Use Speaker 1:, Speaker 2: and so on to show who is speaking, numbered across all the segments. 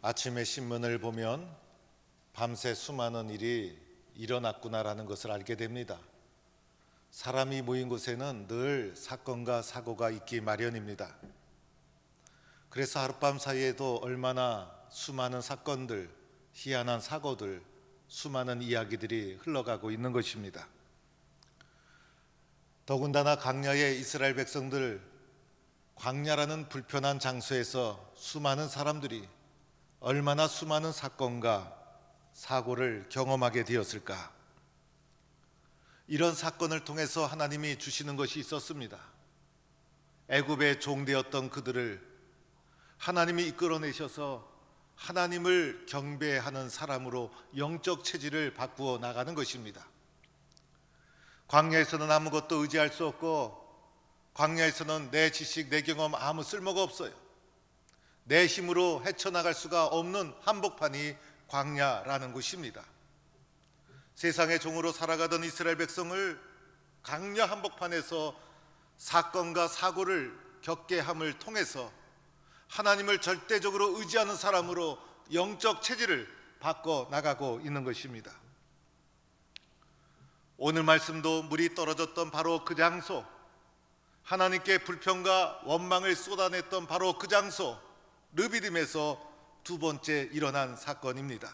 Speaker 1: 아침에 신문을 보면 밤새 수많은 일이 일어났구나라는 것을 알게 됩니다. 사람이 모인 곳에는 늘 사건과 사고가 있기 마련입니다. 그래서 하룻밤 사이에도 얼마나 수많은 사건들, 희한한 사고들, 수많은 이야기들이 흘러가고 있는 것입니다. 더군다나 광야의 이스라엘 백성들, 광야라는 불편한 장소에서 수많은 사람들이 얼마나 수많은 사건과 사고를 경험하게 되었을까? 이런 사건을 통해서 하나님이 주시는 것이 있었습니다. 애굽의 종되었던 그들을 하나님이 이끌어내셔서 하나님을 경배하는 사람으로 영적 체질을 바꾸어 나가는 것입니다. 광야에서는 아무것도 의지할 수 없고, 광야에서는 내 지식, 내 경험 아무 쓸모가 없어요. 내 힘으로 헤쳐나갈 수가 없는 한복판이 광야라는 곳입니다. 세상의 종으로 살아가던 이스라엘 백성을 광야 한복판에서 사건과 사고를 겪게 함을 통해서 하나님을 절대적으로 의지하는 사람으로 영적 체질을 바꿔 나가고 있는 것입니다. 오늘 말씀도 물이 떨어졌던 바로 그 장소, 하나님께 불평과 원망을 쏟아냈던 바로 그 장소, 르비딤에서 두 번째 일어난 사건입니다.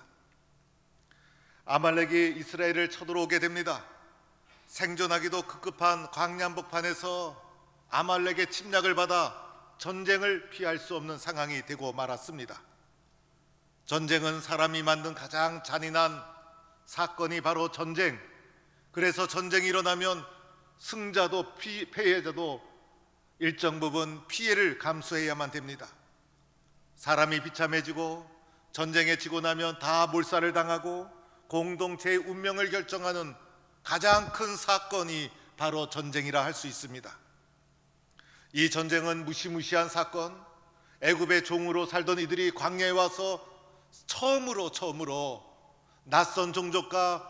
Speaker 1: 아말렉이 이스라엘을 쳐들어오게 됩니다. 생존하기도 급급한 광야 한복판에서 아말렉의 침략을 받아 전쟁을 피할 수 없는 상황이 되고 말았습니다. 전쟁은 사람이 만든 가장 잔인한 사건이 바로 전쟁. 그래서 전쟁이 일어나면 승자도 패배자도 일정 부분 피해를 감수해야만 됩니다. 사람이 비참해지고 전쟁에 지고 나면 다 몰살을 당하고 공동체의 운명을 결정하는 가장 큰 사건이 바로 전쟁이라 할 수 있습니다. 이 전쟁은 무시무시한 사건, 애굽의 종으로 살던 이들이 광야에 와서 처음으로 낯선 종족과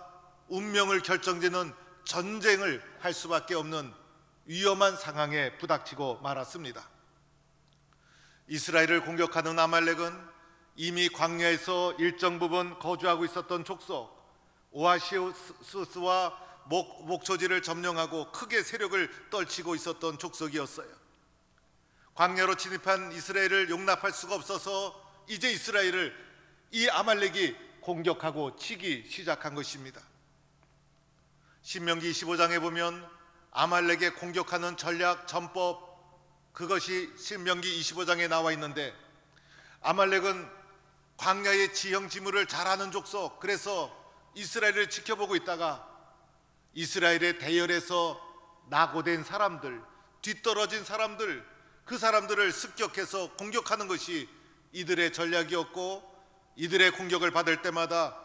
Speaker 1: 운명을 결정짓는 전쟁을 할 수밖에 없는 위험한 상황에 부닥치고 말았습니다. 이스라엘을 공격하는 아말렉은 이미 광야에서 일정 부분 거주하고 있었던 족속, 오아시스와 목초지를 점령하고 크게 세력을 떨치고 있었던 족속이었어요. 광야로 진입한 이스라엘을 용납할 수가 없어서 이제 이스라엘을 이 아말렉이 공격하고 치기 시작한 것입니다. 신명기 25장에 보면 아말렉에 공격하는 전략, 전법, 그것이 신명기 25장에 나와 있는데, 아말렉은 광야의 지형지물을 잘 아는 족속, 그래서 이스라엘을 지켜보고 있다가 이스라엘의 대열에서 낙오된 사람들, 뒤떨어진 사람들, 그 사람들을 습격해서 공격하는 것이 이들의 전략이었고, 이들의 공격을 받을 때마다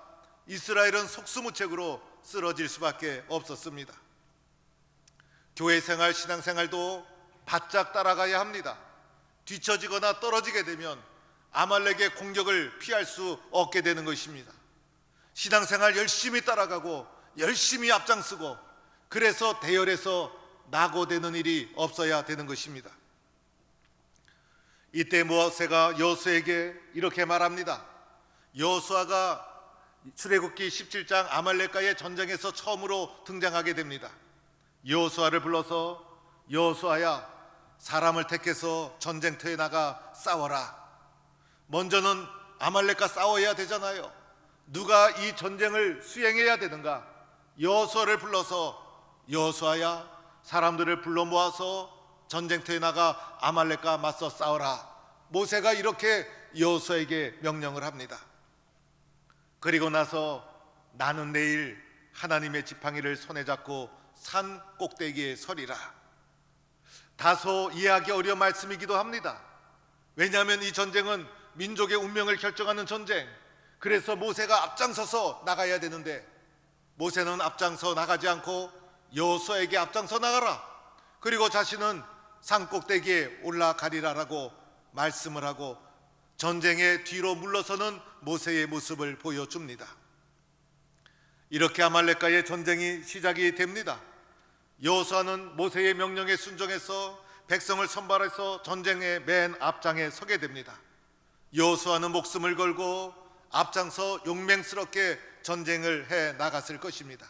Speaker 1: 이스라엘은 속수무책으로 쓰러질 수밖에 없었습니다. 교회 생활, 신앙 생활도 바짝 따라가야 합니다. 뒤처지거나 떨어지게 되면 아말렉의 공격을 피할 수 없게 되는 것입니다. 신앙생활 열심히 따라가고 열심히 앞장서고, 그래서 대열에서 낙오되는 일이 없어야 되는 것입니다. 이때 모세가 여호수아에게 이렇게 말합니다. 여호수아가 출애굽기 17장 아말렉과의 전쟁에서 처음으로 등장하게 됩니다. 여호수아를 불러서 여호수아야, 사람을 택해서 전쟁터에 나가 싸워라. 먼저는 아말렉과 싸워야 되잖아요. 누가 이 전쟁을 수행해야 되는가? 여호수아를 불러서 여호수아야, 사람들을 불러 모아서 전쟁터에 나가 아말렉과 맞서 싸워라. 모세가 이렇게 여호수아에게 명령을 합니다. 그리고 나서 나는 내일 하나님의 지팡이를 손에 잡고 산 꼭대기에 서리라. 다소 이해하기 어려운 말씀이기도 합니다. 왜냐하면 이 전쟁은 민족의 운명을 결정하는 전쟁, 그래서 모세가 앞장서서 나가야 되는데 모세는 앞장서 나가지 않고 여호수아에게 앞장서 나가라, 그리고 자신은 산 꼭대기에 올라가리라라고 말씀을 하고 전쟁의 뒤로 물러서는 모세의 모습을 보여줍니다. 이렇게 아말렉과의 전쟁이 시작이 됩니다. 여호수아는 모세의 명령에 순종해서 백성을 선발해서 전쟁의 맨 앞장에 서게 됩니다. 여호수아는 목숨을 걸고 앞장서 용맹스럽게 전쟁을 해 나갔을 것입니다.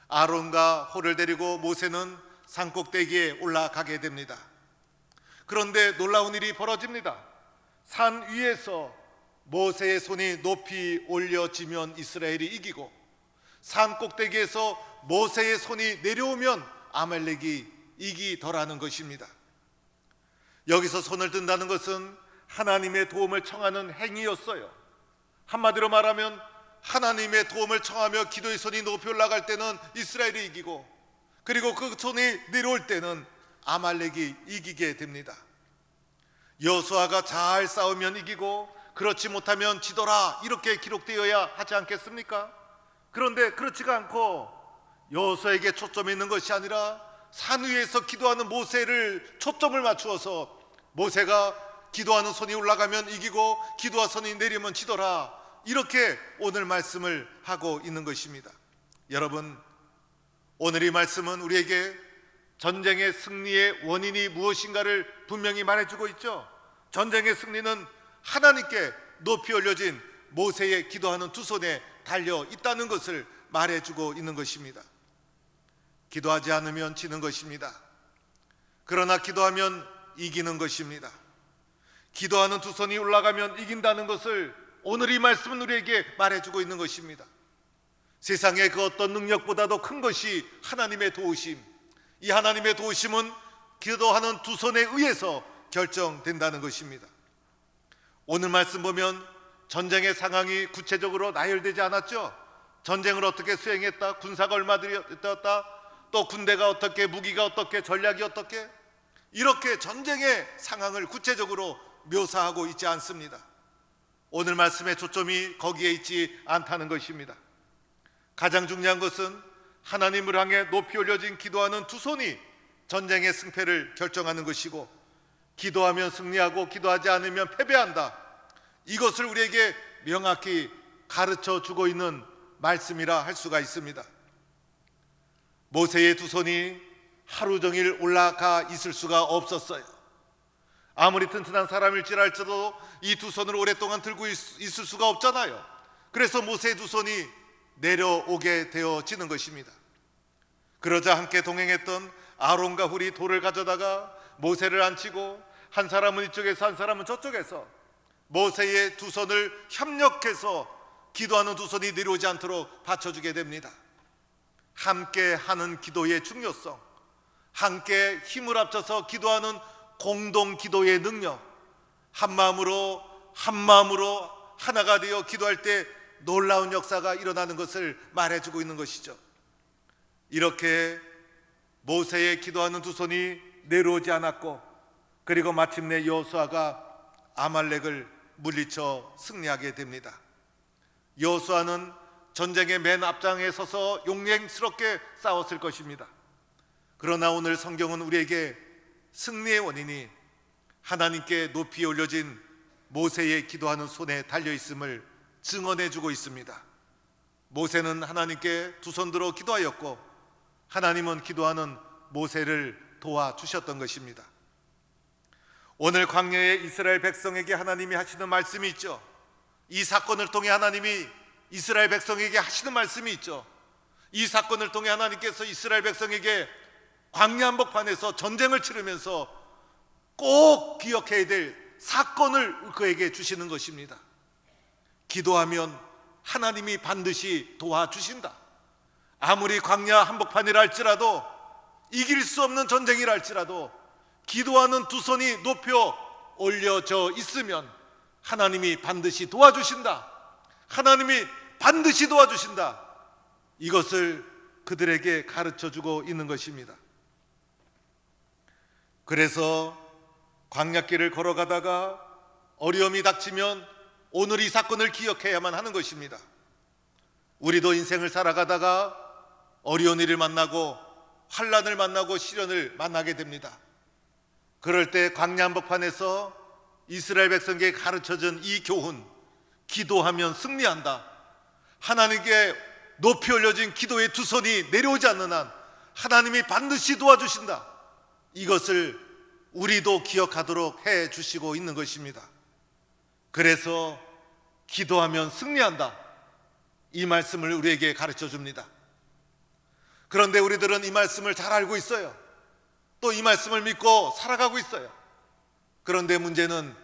Speaker 1: 아론과 홀을 데리고 모세는 산꼭대기에 올라가게 됩니다. 그런데 놀라운 일이 벌어집니다. 산 위에서 모세의 손이 높이 올려지면 이스라엘이 이기고, 산 꼭대기에서 모세의 손이 내려오면 아말렉이 이기더라는 것입니다. 여기서 손을 든다는 것은 하나님의 도움을 청하는 행위였어요. 한마디로 말하면 하나님의 도움을 청하며 기도의 손이 높이 올라갈 때는 이스라엘이 이기고, 그리고 그 손이 내려올 때는 아말렉이 이기게 됩니다. 여호수아가 잘 싸우면 이기고 그렇지 못하면 지더라, 이렇게 기록되어야 하지 않겠습니까? 그런데 그렇지가 않고 여호수아에게 초점이 있는 것이 아니라 산 위에서 기도하는 모세를 초점을 맞추어서, 모세가 기도하는 손이 올라가면 이기고 기도와 손이 내리면 지더라, 이렇게 오늘 말씀을 하고 있는 것입니다. 여러분, 오늘 이 말씀은 우리에게 전쟁의 승리의 원인이 무엇인가를 분명히 말해주고 있죠. 전쟁의 승리는 하나님께 높이 올려진 모세의 기도하는 두 손에 달려 있다는 것을 말해주고 있는 것입니다. 기도하지 않으면 지는 것입니다. 그러나 기도하면 이기는 것입니다. 기도하는 두 손이 올라가면 이긴다는 것을 오늘 이 말씀은 우리에게 말해주고 있는 것입니다. 세상의 그 어떤 능력보다도 큰 것이 하나님의 도우심, 이 하나님의 도우심은 기도하는 두 손에 의해서 결정된다는 것입니다. 오늘 말씀 보면 전쟁의 상황이 구체적으로 나열되지 않았죠. 전쟁을 어떻게 수행했다, 군사가 얼마 들였다, 또 군대가 어떻게, 무기가 어떻게, 전략이 어떻게, 이렇게 전쟁의 상황을 구체적으로 묘사하고 있지 않습니다. 오늘 말씀의 초점이 거기에 있지 않다는 것입니다. 가장 중요한 것은 하나님을 향해 높이 올려진 기도하는 두 손이 전쟁의 승패를 결정하는 것이고, 기도하면 승리하고 기도하지 않으면 패배한다, 이것을 우리에게 명확히 가르쳐 주고 있는 말씀이라 할 수가 있습니다. 모세의 두 손이 하루 종일 올라가 있을 수가 없었어요. 아무리 튼튼한 사람일지라도 이 두 손을 오랫동안 들고 있을 수가 없잖아요. 그래서 모세의 두 손이 내려오게 되어지는 것입니다. 그러자 함께 동행했던 아론과 훌이 돌을 가져다가 모세를 앉히고, 한 사람은 이쪽에서 한 사람은 저쪽에서 모세의 두 손을 협력해서 기도하는 두 손이 내려오지 않도록 받쳐주게 됩니다. 함께 하는 기도의 중요성, 함께 힘을 합쳐서 기도하는 공동 기도의 능력, 한 마음으로 하나가 되어 기도할 때 놀라운 역사가 일어나는 것을 말해주고 있는 것이죠. 이렇게 모세의 기도하는 두 손이 내려오지 않았고, 그리고 마침내 여호수아가 아말렉을 물리쳐 승리하게 됩니다. 여호수아는 전쟁의 맨 앞장에 서서 용맹스럽게 싸웠을 것입니다. 그러나 오늘 성경은 우리에게 승리의 원인이 하나님께 높이 올려진 모세의 기도하는 손에 달려있음을 증언해주고 있습니다. 모세는 하나님께 두 손 들어 기도하였고, 하나님은 기도하는 모세를 도와주셨던 것입니다. 오늘 광야의 이스라엘 백성에게 하나님이 하시는 말씀이 있죠. 이 사건을 통해 하나님이 이스라엘 백성에게 하시는 말씀이 있죠. 이 사건을 통해 하나님께서 이스라엘 백성에게 광야 한복판에서 전쟁을 치르면서 꼭 기억해야 될 사건을 그에게 주시는 것입니다. 기도하면 하나님이 반드시 도와주신다. 아무리 광야 한복판이라 할지라도, 이길 수 없는 전쟁이라 할지라도 기도하는 두 손이 높여 올려져 있으면 하나님이 반드시 도와주신다. 하나님이 반드시 도와주신다. 이것을 그들에게 가르쳐주고 있는 것입니다. 그래서 광야길을 걸어가다가 어려움이 닥치면 오늘 이 사건을 기억해야만 하는 것입니다. 우리도 인생을 살아가다가 어려운 일을 만나고 환난을 만나고 시련을 만나게 됩니다. 그럴 때 광야 한복판에서 이스라엘 백성에게 가르쳐준 이 교훈, 기도하면 승리한다, 하나님께 높이 올려진 기도의 두 손이 내려오지 않는 한 하나님이 반드시 도와주신다, 이것을 우리도 기억하도록 해 주시고 있는 것입니다. 그래서 기도하면 승리한다, 이 말씀을 우리에게 가르쳐 줍니다. 그런데 우리들은 이 말씀을 잘 알고 있어요. 또 이 말씀을 믿고 살아가고 있어요. 그런데 문제는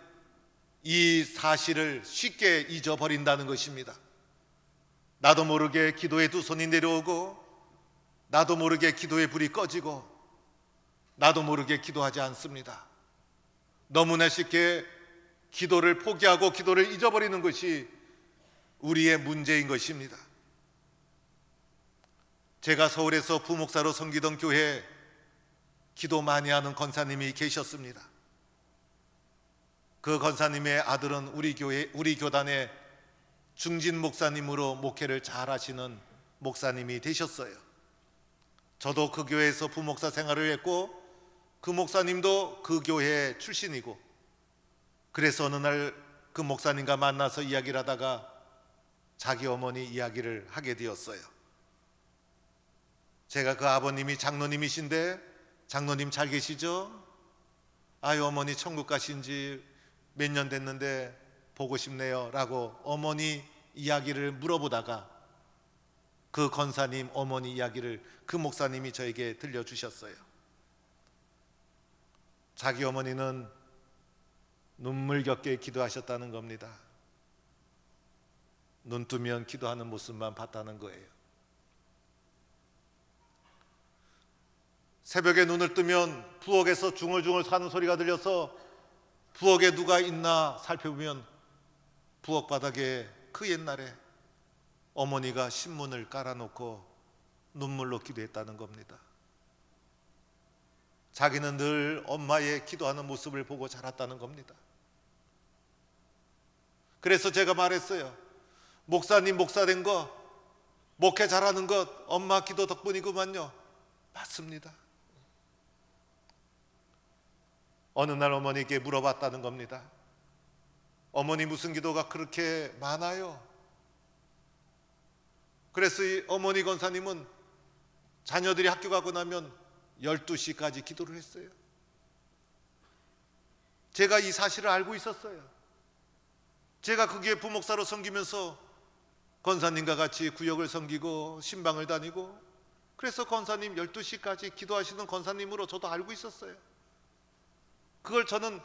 Speaker 1: 이 사실을 쉽게 잊어버린다는 것입니다. 나도 모르게 기도의 두 손이 내려오고, 나도 모르게 기도의 불이 꺼지고, 나도 모르게 기도하지 않습니다. 너무나 쉽게 기도를 포기하고 기도를 잊어버리는 것이 우리의 문제인 것입니다. 제가 서울에서 부목사로 섬기던 교회에 기도 많이 하는 권사님이 계셨습니다. 그 권사님의 아들은 우리 교단의 중진 목사님으로 목회를 잘 하시는 목사님이 되셨어요. 저도 그 교회에서 부목사 생활을 했고, 그 목사님도 그 교회 출신이고, 그래서 어느 날 그 목사님과 만나서 이야기를 하다가 자기 어머니 이야기를 하게 되었어요. 제가 그 아버님이 장로님이신데, 장로님 잘 계시죠? 아유, 어머니 천국 가신 지 몇 년 됐는데 보고 싶네요 라고 어머니 이야기를 물어보다가 그 권사님 어머니 이야기를 그 목사님이 저에게 들려주셨어요. 자기 어머니는 눈물겹게 기도하셨다는 겁니다. 눈 뜨면 기도하는 모습만 봤다는 거예요. 새벽에 눈을 뜨면 부엌에서 중얼중얼 사는 소리가 들려서 부엌에 누가 있나 살펴보면 부엌 바닥에 그 옛날에 어머니가 신문을 깔아놓고 눈물로 기도했다는 겁니다. 자기는 늘 엄마의 기도하는 모습을 보고 자랐다는 겁니다. 그래서 제가 말했어요. 목사님 목사된 거, 목회 잘하는 것 엄마 기도 덕분이구만요. 맞습니다. 어느 날 어머니에게 물어봤다는 겁니다. 어머니 무슨 기도가 그렇게 많아요? 그래서 이 어머니 권사님은 자녀들이 학교 가고 나면 12시까지 기도를 했어요. 제가 이 사실을 알고 있었어요. 제가 그 교회 부목사로 섬기면서 권사님과 같이 구역을 섬기고 신방을 다니고, 그래서 권사님 12시까지 기도하시는 권사님으로 저도 알고 있었어요. 그걸 저는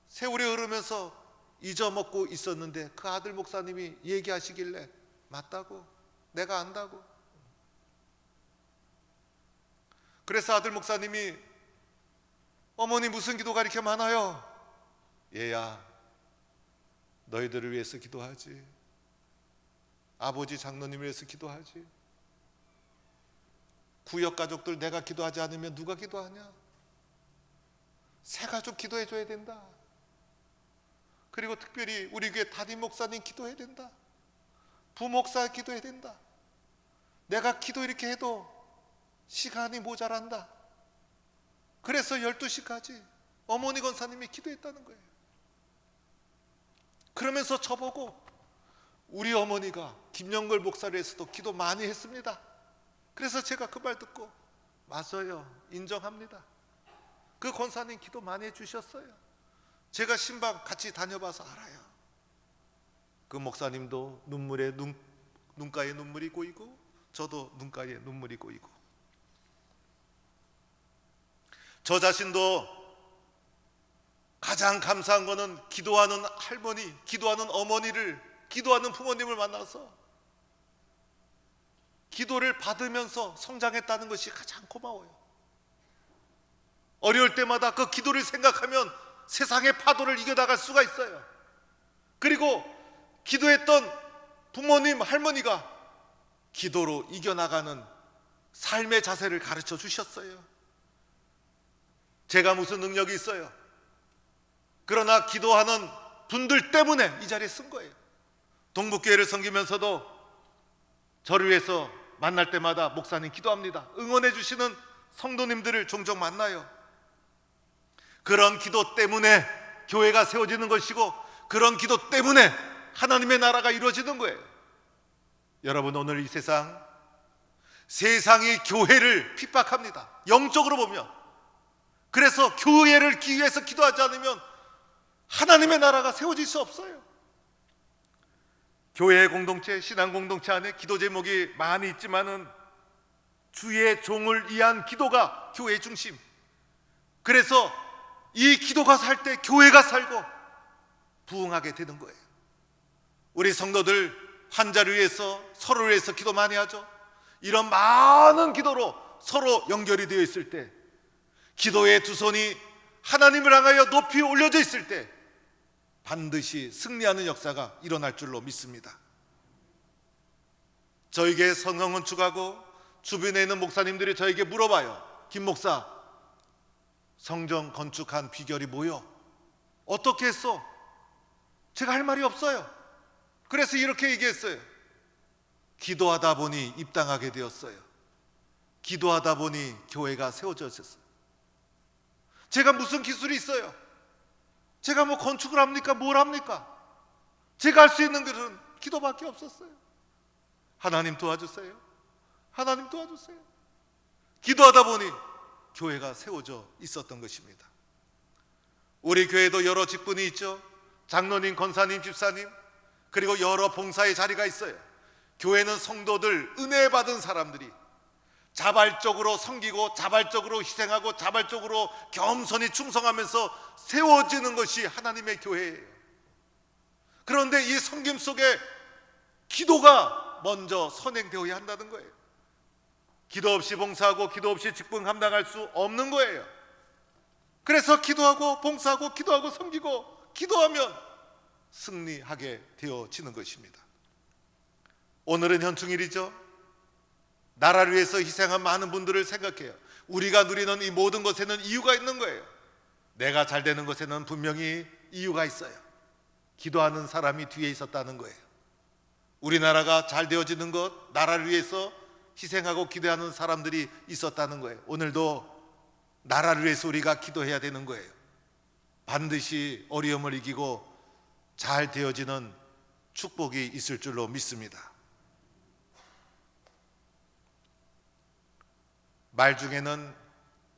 Speaker 1: 세월이 흐르면서 잊어먹고 있었는데 그 아들 목사님이 얘기하시길래 맞다고, 내가 안다고. 그래서 아들 목사님이 어머니 무슨 기도가 이렇게 많아요? 얘야, 너희들을 위해서 기도하지. 아버지 장로님을 위해서 기도하지. 구역 가족들 내가 기도하지 않으면 누가 기도하냐? 새 가족 기도해 줘야 된다. 그리고 특별히 우리 교회 담임 목사님 기도해야 된다. 부목사 기도해야 된다. 내가 기도 이렇게 해도 시간이 모자란다. 그래서 12시까지 어머니 권사님이 기도했다는 거예요. 그러면서 저보고 우리 어머니가 김영걸 목사로에서도 기도 많이 했습니다. 그래서 제가 그 말 듣고 맞아요, 인정합니다. 그 권사님 기도 많이 해주셨어요. 제가 신방 같이 다녀봐서 알아요. 그 목사님도 눈가에 눈물이 고이고 저도 눈가에 눈물이 고이고, 저 자신도 가장 감사한 거는 기도하는 할머니, 기도하는 어머니를, 기도하는 부모님을 만나서 기도를 받으면서 성장했다는 것이 가장 고마워요. 어려울 때마다 그 기도를 생각하면 세상의 파도를 이겨나갈 수가 있어요. 그리고 기도했던 부모님, 할머니가 기도로 이겨나가는 삶의 자세를 가르쳐 주셨어요. 제가 무슨 능력이 있어요? 그러나 기도하는 분들 때문에 이 자리에 쓴 거예요. 동북교회를 섬기면서도 저를 위해서 만날 때마다 목사님 기도합니다, 응원해 주시는 성도님들을 종종 만나요. 그런 기도 때문에 교회가 세워지는 것이고, 그런 기도 때문에 하나님의 나라가 이루어지는 거예요. 여러분, 오늘 이 세상이 교회를 핍박합니다, 영적으로 보면. 그래서 교회를 위해서 기도하지 않으면 하나님의 나라가 세워질 수 없어요. 교회 공동체, 신앙 공동체 안에 기도 제목이 많이 있지만은 주의 종을 위한 기도가 교회 중심. 그래서 이 기도가 살 때 교회가 살고 부흥하게 되는 거예요. 우리 성도들 환자를 위해서, 서로를 위해서 기도 많이 하죠. 이런 많은 기도로 서로 연결이 되어 있을 때, 기도의 두 손이 하나님을 향하여 높이 올려져 있을 때 반드시 승리하는 역사가 일어날 줄로 믿습니다. 저에게 성경 건축하고 주변에 있는 목사님들이 저에게 물어봐요. 김 목사, 성전 건축한 비결이 뭐요? 어떻게 했어? 제가 할 말이 없어요. 그래서 이렇게 얘기했어요. 기도하다 보니 입당하게 되었어요. 기도하다 보니 교회가 세워졌어요. 제가 무슨 기술이 있어요? 제가 뭐 건축을 합니까? 뭘 합니까? 제가 할 수 있는 것은 기도밖에 없었어요. 하나님 도와주세요. 하나님 도와주세요. 기도하다 보니 교회가 세워져 있었던 것입니다. 우리 교회도 여러 직분이 있죠. 장로님, 권사님, 집사님, 그리고 여러 봉사의 자리가 있어요. 교회는 성도들, 은혜 받은 사람들이 자발적으로 섬기고 자발적으로 희생하고 자발적으로 겸손히 충성하면서 세워지는 것이 하나님의 교회예요. 그런데 이 섬김 속에 기도가 먼저 선행되어야 한다는 거예요. 기도 없이 봉사하고 기도 없이 직분 감당할 수 없는 거예요. 그래서 기도하고 봉사하고 기도하고 섬기고 기도하면 승리하게 되어지는 것입니다. 오늘은 현충일이죠. 나라를 위해서 희생한 많은 분들을 생각해요. 우리가 누리는 이 모든 것에는 이유가 있는 거예요. 내가 잘 되는 것에는 분명히 이유가 있어요. 기도하는 사람이 뒤에 있었다는 거예요. 우리나라가 잘 되어지는 것, 나라를 위해서 희생하고 기도하는 사람들이 있었다는 거예요. 오늘도 나라를 위해서 우리가 기도해야 되는 거예요. 반드시 어려움을 이기고 잘 되어지는 축복이 있을 줄로 믿습니다. 말 중에는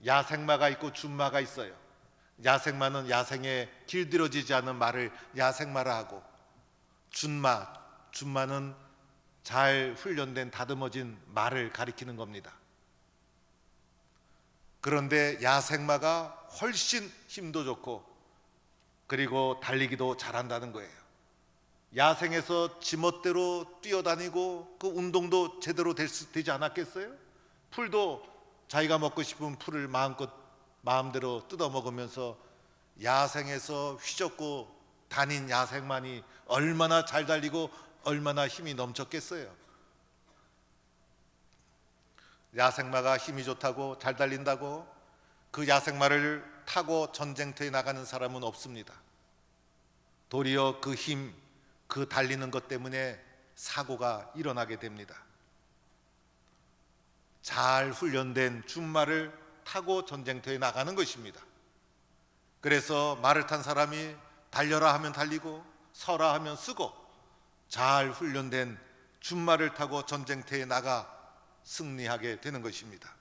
Speaker 1: 야생마가 있고 준마가 있어요. 야생마는 야생에 길들여지지 않은 말을 야생마라 하고, 준마는 잘 훈련된 다듬어진 말을 가리키는 겁니다. 그런데 야생마가 훨씬 힘도 좋고 그리고 달리기도 잘한다는 거예요. 야생에서 지멋대로 뛰어다니고 그 운동도 제대로 되지 않았겠어요? 풀도 자기가 먹고 싶은 풀을 마음대로 뜯어 먹으면서 야생에서 휘젓고 다닌 야생만이 얼마나 잘 달리고 얼마나 힘이 넘쳤겠어요. 야생마가 힘이 좋다고 잘 달린다고 그 야생마를 타고 전쟁터에 나가는 사람은 없습니다. 도리어 그 힘, 그 달리는 것 때문에 사고가 일어나게 됩니다. 잘 훈련된 준마를 타고 전쟁터에 나가는 것입니다. 그래서 말을 탄 사람이 달려라 하면 달리고 서라 하면 쓰고 잘 훈련된 준마를 타고 전쟁터에 나가 승리하게 되는 것입니다.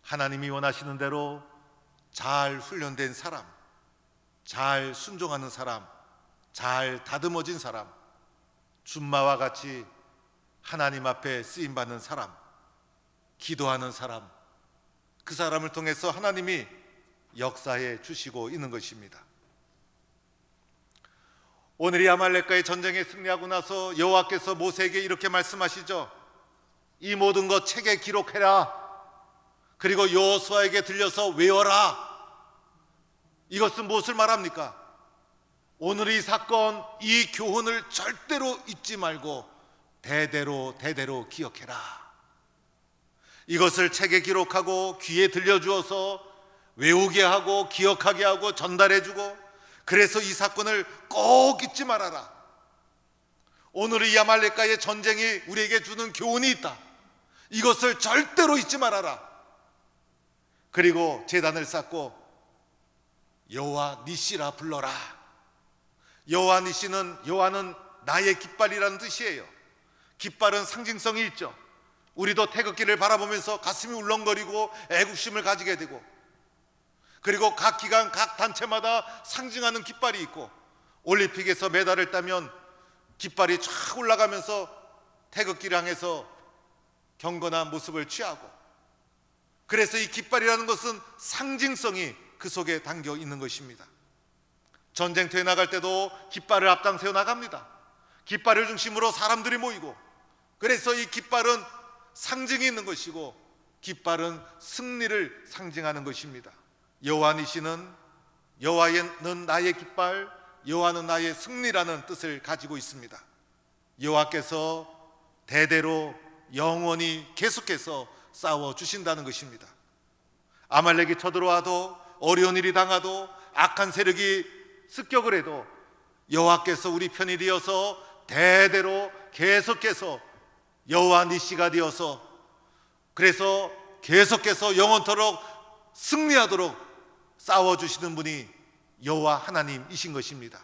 Speaker 1: 하나님이 원하시는 대로 잘 훈련된 사람, 잘 순종하는 사람, 잘 다듬어진 사람, 준마와 같이 하나님 앞에 쓰임받는 사람, 기도하는 사람, 그 사람을 통해서 하나님이 역사해 주시고 있는 것입니다. 오늘 이 아말렉과의 전쟁에 승리하고 나서 여호와께서 모세에게 이렇게 말씀하시죠. 이 모든 것 책에 기록해라. 그리고 여호수아에게 들려서 외워라. 이것은 무엇을 말합니까? 오늘 이 사건, 이 교훈을 절대로 잊지 말고 대대로 기억해라. 이것을 책에 기록하고 귀에 들려주어서 외우게 하고 기억하게 하고 전달해주고, 그래서 이 사건을 꼭 잊지 말아라. 오늘 이 아말렉과의 전쟁이 우리에게 주는 교훈이 있다. 이것을 절대로 잊지 말아라. 그리고 제단을 쌓고 여호와 니시라 불러라. 여호와 니시는, 여호와는 나의 깃발이라는 뜻이에요. 깃발은 상징성이 있죠. 우리도 태극기를 바라보면서 가슴이 울렁거리고 애국심을 가지게 되고, 그리고 각 기관 각 단체마다 상징하는 깃발이 있고, 올림픽에서 메달을 따면 깃발이 쫙 올라가면서 태극기를 향해서 경건한 모습을 취하고, 그래서 이 깃발이라는 것은 상징성이 그 속에 담겨 있는 것입니다. 전쟁터에 나갈 때도 깃발을 앞장세워 나갑니다. 깃발을 중심으로 사람들이 모이고, 그래서 이 깃발은 상징이 있는 것이고, 깃발은 승리를 상징하는 것입니다. 여호와 니시는 여호와는 나의 깃발, 여호와는 나의 승리라는 뜻을 가지고 있습니다. 여호와께서 대대로 영원히 계속해서 싸워주신다는 것입니다. 아말렉이 쳐들어와도, 어려운 일이 당하도, 악한 세력이 습격을 해도 여호와께서 우리 편이 되어서 대대로 계속해서 여호와 니시가 되어서, 그래서 계속해서 영원토록 승리하도록 싸워주시는 분이 여호와 하나님이신 것입니다.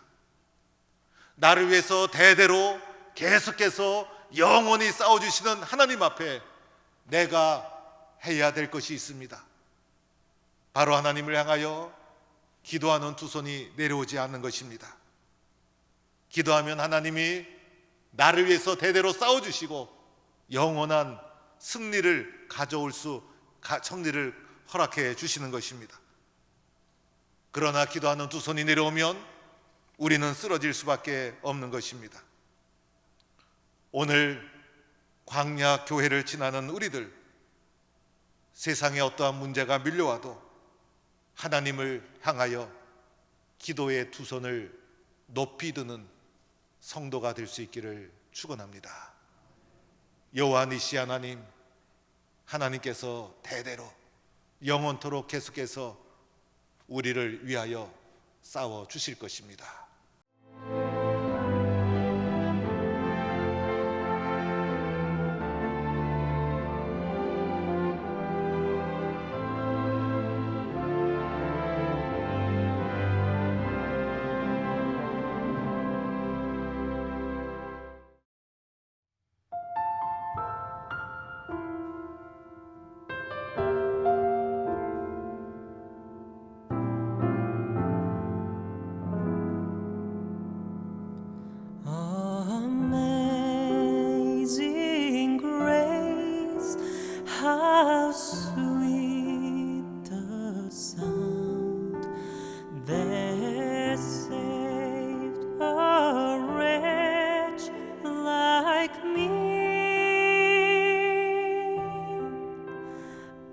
Speaker 1: 나를 위해서 대대로 계속해서 영원히 싸워주시는 하나님 앞에 내가 해야 될 것이 있습니다. 바로 하나님을 향하여 기도하는 두 손이 내려오지 않는 것입니다. 기도하면 하나님이 나를 위해서 대대로 싸워주시고 영원한 승리를 가져올 승리를 허락해 주시는 것입니다. 그러나 기도하는 두 손이 내려오면 우리는 쓰러질 수밖에 없는 것입니다. 오늘 광야 교회를 지나는 우리들, 세상에 어떠한 문제가 밀려와도 하나님을 향하여 기도의 두 손을 높이 드는 성도가 될 수 있기를 축원합니다. 여호와 니시 하나님, 하나님께서 대대로 영원토록 계속해서 우리를 위하여 싸워 주실 것입니다.
Speaker 2: Amazing grace, how sweet the sound that saved a wretch like me.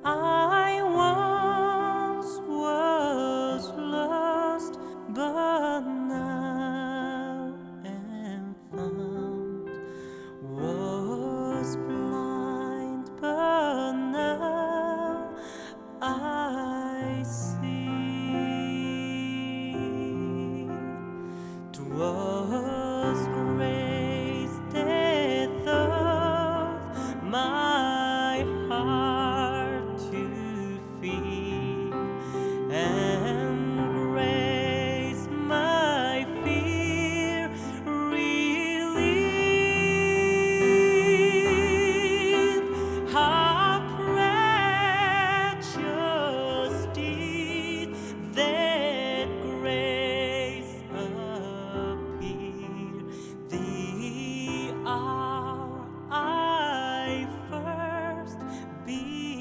Speaker 2: I once was lost, but now am found. Was blind, but now I see. 'Twas grace that taught my heart to fear, and grace my fear relieved. How precious did that grace appear, the hour I first believed.